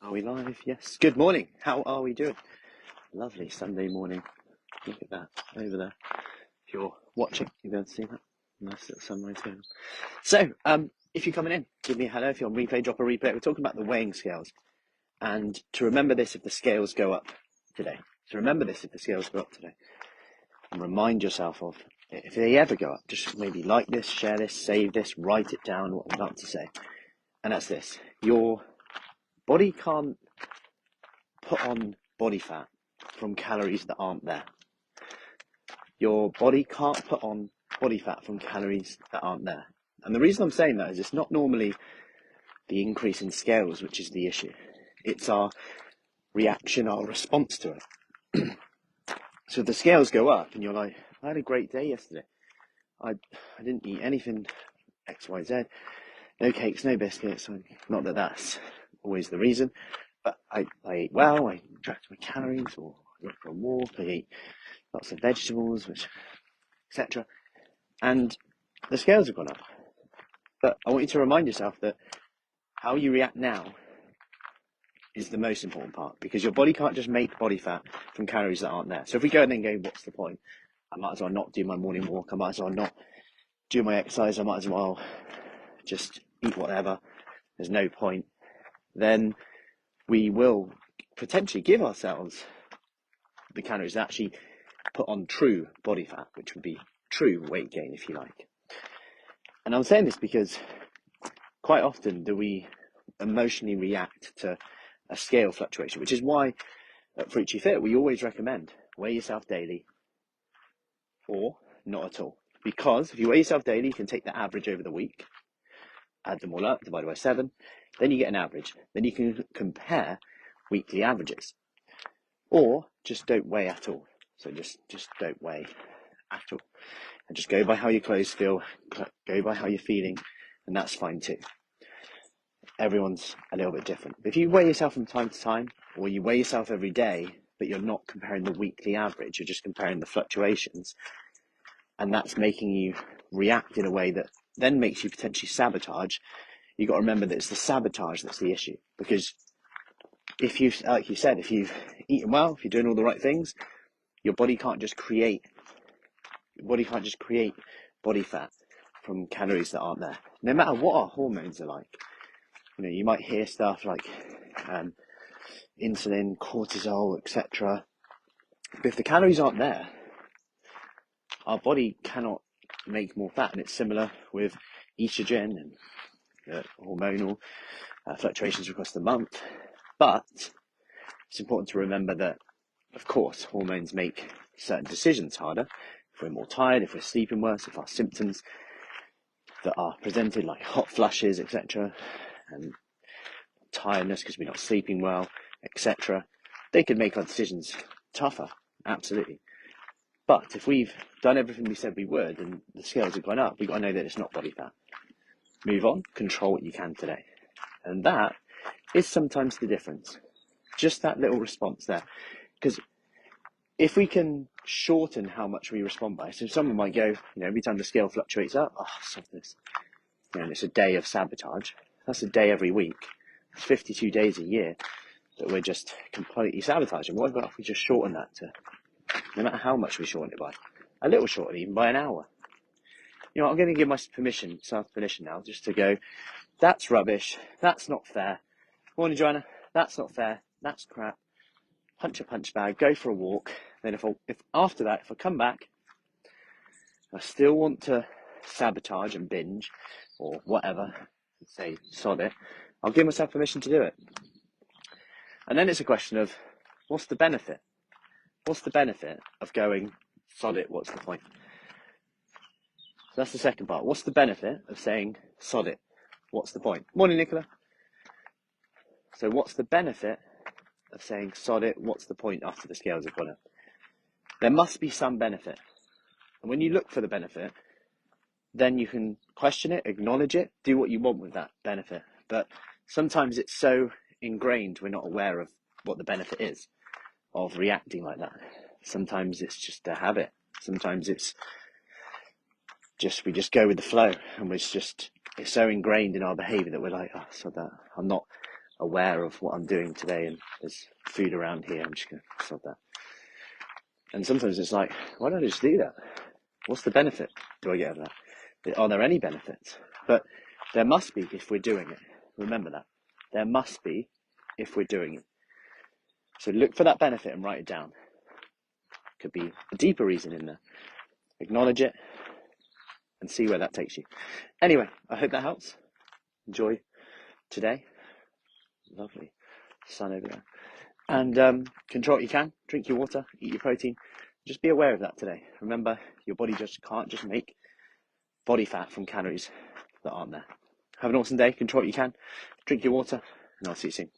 Are we live? Yes. Good morning. How are we doing? Lovely Sunday morning. Look at that over there. If you're watching, you'll be able to see that. Nice little sunrise going on. So, if you're coming in, give me a hello. If you're on replay, drop a replay. We're talking about the weighing scales. And to remember this if the scales go up today. And remind yourself of, if they ever go up, just maybe like this, share this, save this, write it down, what I'm about to say. And that's this. Your body can't put on body fat from calories that aren't there. Your body can't put on body fat from calories that aren't there. And the reason I'm saying that is it's not normally the increase in scales which is the issue. It's our reaction, our response to it. So if the scales go up and you're like, I had a great day yesterday. I didn't eat anything X, Y, Z. No cakes, no biscuits. Not that that's always the reason. But I ate well, I tracked my calories, or I went for a walk, I ate lots of vegetables, etc. And the scales have gone up. But I want you to remind yourself that how you react now is the most important part, because your body can't just make body fat from calories that aren't there. So if we go and then go, what's the point? I might as well not do my morning walk, I might as well not do my exercise, I might as well just eat whatever, there's no point. Then we will potentially give ourselves the calories that actually put on true body fat, which would be true weight gain, if you like. And I'm saying this because quite often do we emotionally react to a scale fluctuation, which is why at Fruci Fit we always recommend weigh yourself daily or not at all. Because if you weigh yourself daily, you can take the average over the week, add them all up, divide by 7, then you get an average. Then you can compare weekly averages. Or just don't weigh at all. So just don't weigh at all. And just go by how your clothes feel, go by how you're feeling, and that's fine too. Everyone's a little bit different. If you weigh yourself from time to time, or you weigh yourself every day, but you're not comparing the weekly average, you're just comparing the fluctuations, and that's making you react in a way that then makes you potentially sabotage, you've got to remember that it's the sabotage that's the issue. Because if you've, like you said, if you've eaten well, if you're doing all the right things, your body can't just create body fat from calories that aren't there. No matter what our hormones are like. You know, you might hear stuff like insulin, cortisol, etc. But if the calories aren't there, our body cannot make more fat. And it's similar with estrogen and hormonal fluctuations across the month. But it's important to remember that, of course, hormones make certain decisions harder. If we're more tired, if we're sleeping worse, if our symptoms that are presented like hot flushes, etc., and tiredness because we're not sleeping well, etc., they could make our decisions tougher, absolutely. But if we've done everything we said we would and the scales have gone up, we've got to know that it's not body fat. Move on, control what you can today. And that is sometimes the difference. Just that little response there. Because if we can shorten how much we respond by, so someone might go, every time the scale fluctuates up, softness, and it's a day of sabotage. That's a day every week. It's 52 days a year that we're just completely sabotaging. What about if we just shorten that to, no matter how much we shorten it by, a little shorter, even by an hour? I'm going to give myself permission now, just to go, that's rubbish, that's not fair. Morning, Joanna, that's not fair, that's crap. Punch a punch bag, go for a walk. Then if after that, if I come back, I still want to sabotage and binge or whatever, say sod it, I'll give myself permission to do it. And then it's a question of, what's the benefit? What's the benefit of going, sod it, what's the point? So that's the second part. What's the benefit of saying, sod it, what's the point? Morning, Nicola. So what's the benefit of saying, sod it, what's the point after the scales have gone up? There must be some benefit. And when you look for the benefit, then you can question it, acknowledge it, do what you want with that benefit. But sometimes it's so ingrained we're not aware of what the benefit is of reacting like that. Sometimes it's just a habit. Sometimes it's just, we just go with the flow, and it's so ingrained in our behaviour that we're like, so that I'm not aware of what I'm doing today, and there's food around here, I'm just going to sod that. And sometimes it's like, why don't I just do that? What's the benefit do I get out of that? Are there any benefits? But there must be if we're doing it. Remember that. There must be if we're doing it. So look for that benefit and write it down. Could be a deeper reason in there. Acknowledge it and see where that takes you. Anyway, I hope that helps. Enjoy today. Lovely sun over there. And control what you can. Drink your water, eat your protein. Just be aware of that today. Remember, your body just can't just make body fat from calories that aren't there. Have an awesome day. Control what you can. Drink your water, and I'll see you soon.